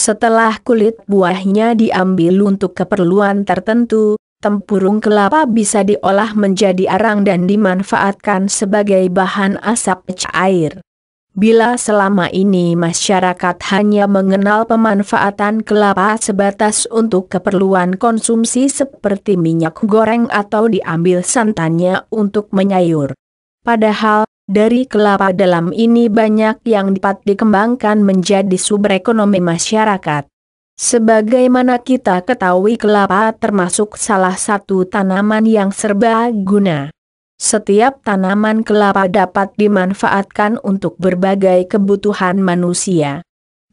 Setelah kulit buahnya diambil untuk keperluan tertentu, tempurung kelapa bisa diolah menjadi arang dan dimanfaatkan sebagai bahan asap cair. Bila selama ini masyarakat hanya mengenal pemanfaatan kelapa sebatas untuk keperluan konsumsi seperti minyak goreng atau diambil santannya untuk menyayur. Padahal, dari kelapa dalam ini banyak yang dapat dikembangkan menjadi sumber ekonomi masyarakat. Sebagaimana kita ketahui, kelapa termasuk salah satu tanaman yang serbaguna. Setiap tanaman kelapa dapat dimanfaatkan untuk berbagai kebutuhan manusia.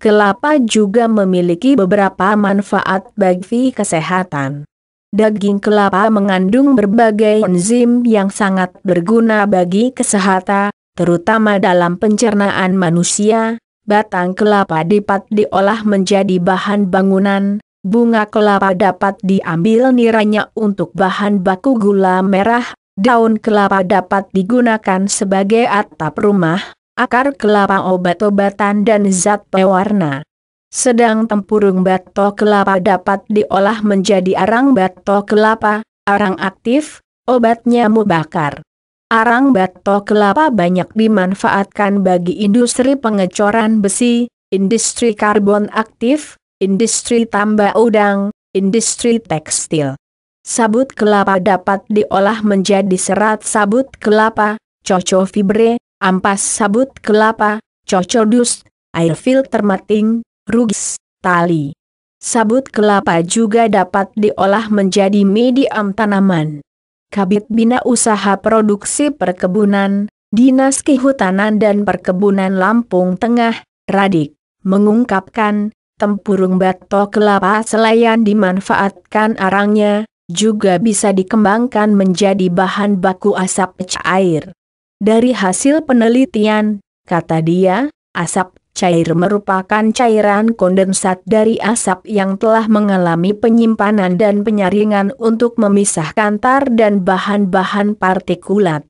Kelapa juga memiliki beberapa manfaat bagi kesehatan. Daging kelapa mengandung berbagai enzim yang sangat berguna bagi kesehatan, terutama dalam pencernaan manusia. Batang kelapa dapat diolah menjadi bahan bangunan, bunga kelapa dapat diambil niranya untuk bahan baku gula merah, daun kelapa dapat digunakan sebagai atap rumah, akar kelapa obat-obatan dan zat pewarna. Sedang tempurung batok kelapa dapat diolah menjadi arang batok kelapa, arang aktif, obat nyamuk bakar. Arang batok kelapa banyak dimanfaatkan bagi industri pengecoran besi, industri karbon aktif, industri tambah udang, industri tekstil. Sabut kelapa dapat diolah menjadi serat sabut kelapa, coco fibre, ampas sabut kelapa, coco dus, air filter mating, rugis, tali. Sabut kelapa juga dapat diolah menjadi medium tanaman. Kabid Bina Usaha Produksi Perkebunan, Dinas Kehutanan dan Perkebunan Lampung Tengah, Radik, mengungkapkan, tempurung batok kelapa selain dimanfaatkan arangnya, juga bisa dikembangkan menjadi bahan baku asap cair. Dari hasil penelitian, kata dia, asap cair merupakan cairan kondensat dari asap yang telah mengalami penyimpanan dan penyaringan untuk memisahkan tar dan bahan-bahan partikulat.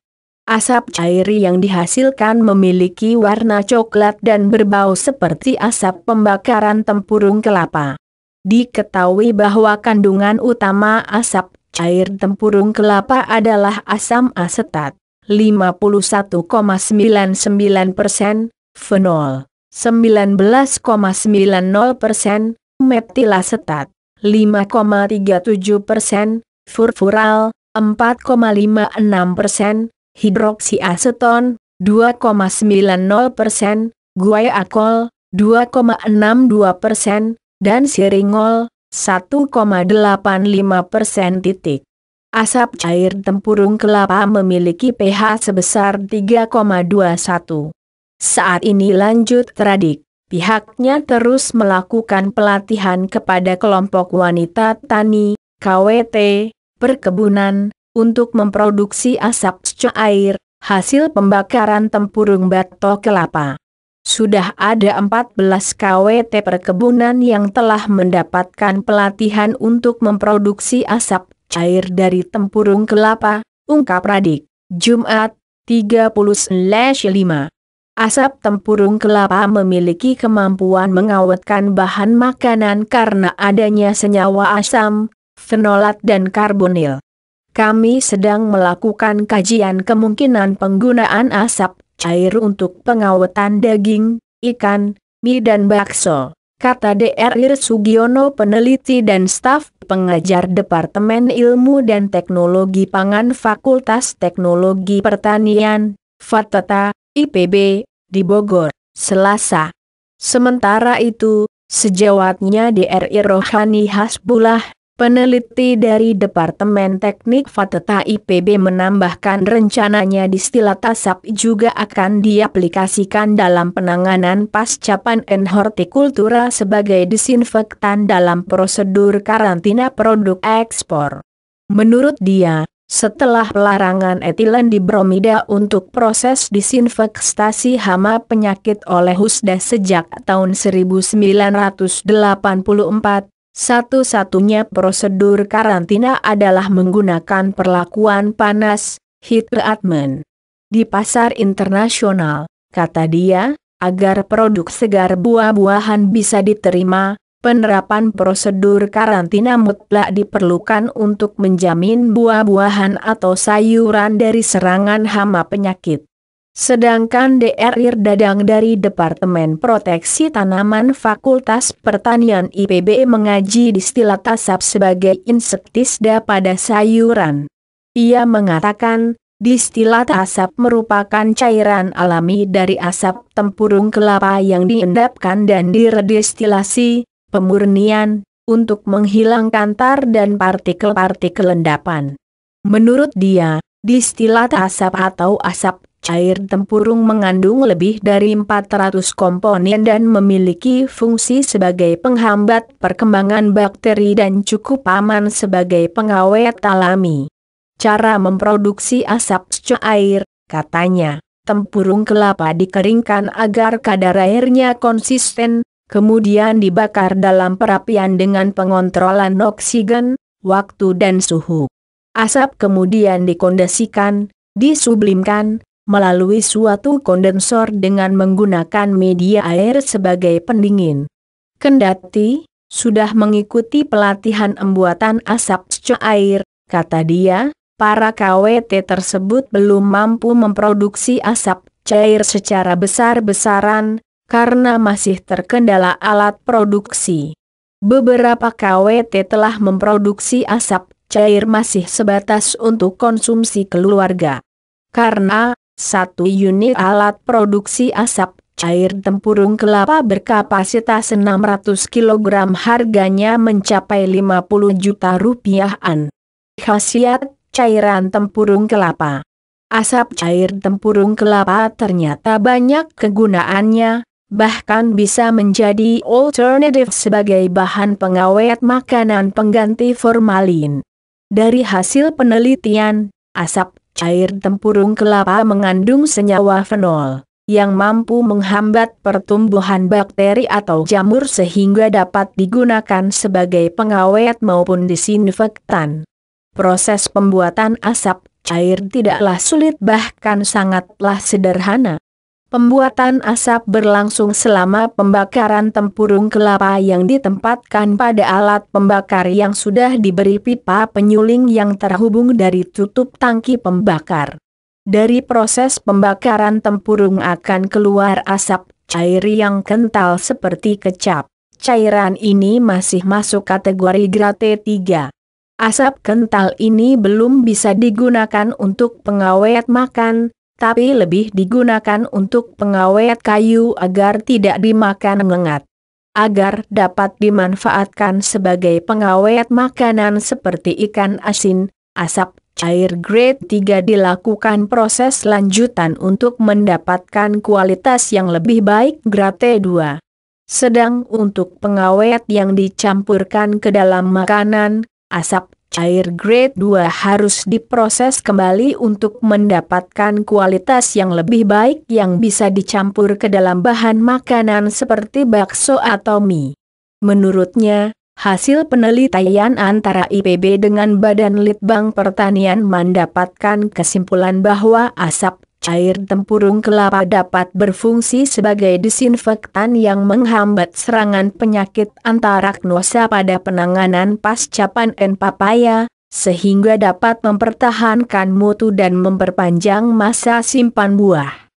Asap cair yang dihasilkan memiliki warna coklat dan berbau seperti asap pembakaran tempurung kelapa. Diketahui bahwa kandungan utama asap cair tempurung kelapa adalah asam asetat, 51,99%, fenol, 19,90%, metilasetat, 5,37%, furfural, 4,56%, hidroksiaseton, 2,90%, guaiacol, 2,62%, dan siringol, 1,85%. Asap cair tempurung kelapa memiliki pH sebesar 3,21. Saat ini, lanjut Radik, pihaknya terus melakukan pelatihan kepada kelompok wanita tani, KWT, perkebunan, untuk memproduksi asap cair, hasil pembakaran tempurung batok kelapa. Sudah ada 14 KWT perkebunan yang telah mendapatkan pelatihan untuk memproduksi asap cair dari tempurung kelapa, ungkap Radik, Jumat, 30/5. Asap tempurung kelapa memiliki kemampuan mengawetkan bahan makanan karena adanya senyawa asam, fenolat dan karbonil. Kami sedang melakukan kajian kemungkinan penggunaan asap cair untuk pengawetan daging, ikan, mie dan bakso, kata Dr. Sugiono, peneliti dan staf pengajar Departemen Ilmu dan Teknologi Pangan Fakultas Teknologi Pertanian, FATETA, IPB, di Bogor, Selasa. Sementara itu, sejawatnya Dr. Rohani Hasbullah, peneliti dari Departemen Teknik FATETA IPB, menambahkan rencananya distilat asap juga akan diaplikasikan dalam penanganan pasca panen hortikultura sebagai disinfektan dalam prosedur karantina produk ekspor. Menurut dia, setelah pelarangan etilen dibromida untuk proses disinfektasi hama penyakit oleh Husda sejak tahun 1984, satu-satunya prosedur karantina adalah menggunakan perlakuan panas, heat treatment. Di pasar internasional, kata dia, agar produk segar buah-buahan bisa diterima, Penerapan prosedur karantina mutlak diperlukan untuk menjamin buah-buahan atau sayuran dari serangan hama penyakit. Sedangkan Dr. Dadang dari Departemen Proteksi Tanaman Fakultas Pertanian IPB mengaji distilat asap sebagai insektisida pada sayuran. Ia mengatakan, distilat asap merupakan cairan alami dari asap tempurung kelapa yang diendapkan dan diredestilasi, pemurnian, untuk menghilangkan tar dan partikel-partikel endapan. Menurut dia, distilat asap atau asap cair tempurung mengandung lebih dari 400 komponen dan memiliki fungsi sebagai penghambat perkembangan bakteri dan cukup aman sebagai pengawet alami. Cara memproduksi asap cair, katanya, tempurung kelapa dikeringkan agar kadar airnya konsisten, kemudian dibakar dalam perapian dengan pengontrolan oksigen, waktu dan suhu. Asap kemudian dikondensasikan, disublimkan, melalui suatu kondensor dengan menggunakan media air sebagai pendingin. Kendati sudah mengikuti pelatihan pembuatan asap cair, kata dia, para KWT tersebut belum mampu memproduksi asap cair secara besar-besaran, karena masih terkendala alat produksi. Beberapa KWT telah memproduksi asap cair masih sebatas untuk konsumsi keluarga. Karena satu unit alat produksi asap cair tempurung kelapa berkapasitas 600 kg harganya mencapai 50 juta rupiahan. Khasiat cairan tempurung kelapa. Asap cair tempurung kelapa ternyata banyak kegunaannya, bahkan bisa menjadi alternatif sebagai bahan pengawet makanan pengganti formalin. Dari hasil penelitian, asap cair tempurung kelapa mengandung senyawa fenol, yang mampu menghambat pertumbuhan bakteri atau jamur sehingga dapat digunakan sebagai pengawet maupun disinfektan. Proses pembuatan asap cair tidaklah sulit bahkan sangatlah sederhana. Pembuatan asap berlangsung selama pembakaran tempurung kelapa yang ditempatkan pada alat pembakar yang sudah diberi pipa penyuling yang terhubung dari tutup tangki pembakar. Dari proses pembakaran tempurung akan keluar asap cair yang kental seperti kecap. Cairan ini masih masuk kategori grade 3. Asap kental ini belum bisa digunakan untuk pengawet makan, tapi lebih digunakan untuk pengawet kayu agar tidak dimakan hangat. Agar dapat dimanfaatkan sebagai pengawet makanan seperti ikan asin, asap cair grade 3 dilakukan proses lanjutan untuk mendapatkan kualitas yang lebih baik grade 2. Sedang untuk pengawet yang dicampurkan ke dalam makanan, asap cair grade 2 harus diproses kembali untuk mendapatkan kualitas yang lebih baik yang bisa dicampur ke dalam bahan makanan seperti bakso atau mie. Menurutnya, hasil penelitian antara IPB dengan Badan Litbang Pertanian mendapatkan kesimpulan bahwa asap cair tempurung kelapa dapat berfungsi sebagai disinfektan yang menghambat serangan penyakit antaraknosa pada penanganan pasca panen papaya, sehingga dapat mempertahankan mutu dan memperpanjang masa simpan buah.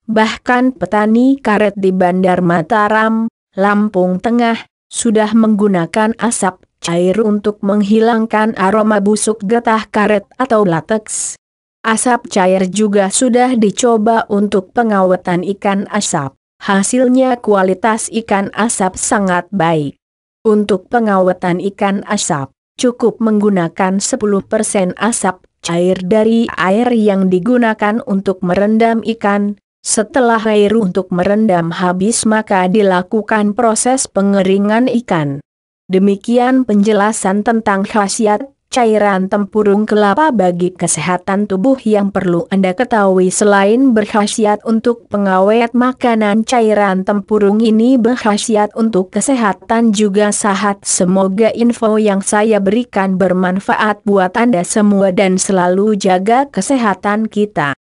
Bahkan petani karet di Bandar Mataram, Lampung Tengah, sudah menggunakan asap cair untuk menghilangkan aroma busuk getah karet atau lateks. Asap cair juga sudah dicoba untuk pengawetan ikan asap. Hasilnya kualitas ikan asap sangat baik. Untuk pengawetan ikan asap, cukup menggunakan 10% asap cair dari air yang digunakan untuk merendam ikan. Setelah air untuk merendam habis maka dilakukan proses pengeringan ikan. Demikian penjelasan tentang khasiat cairan tempurung kelapa bagi kesehatan tubuh yang perlu Anda ketahui. Selain berkhasiat untuk pengawet makanan, cairan tempurung ini berkhasiat untuk kesehatan juga sehat. Semoga info yang saya berikan bermanfaat buat Anda semua dan selalu jaga kesehatan kita.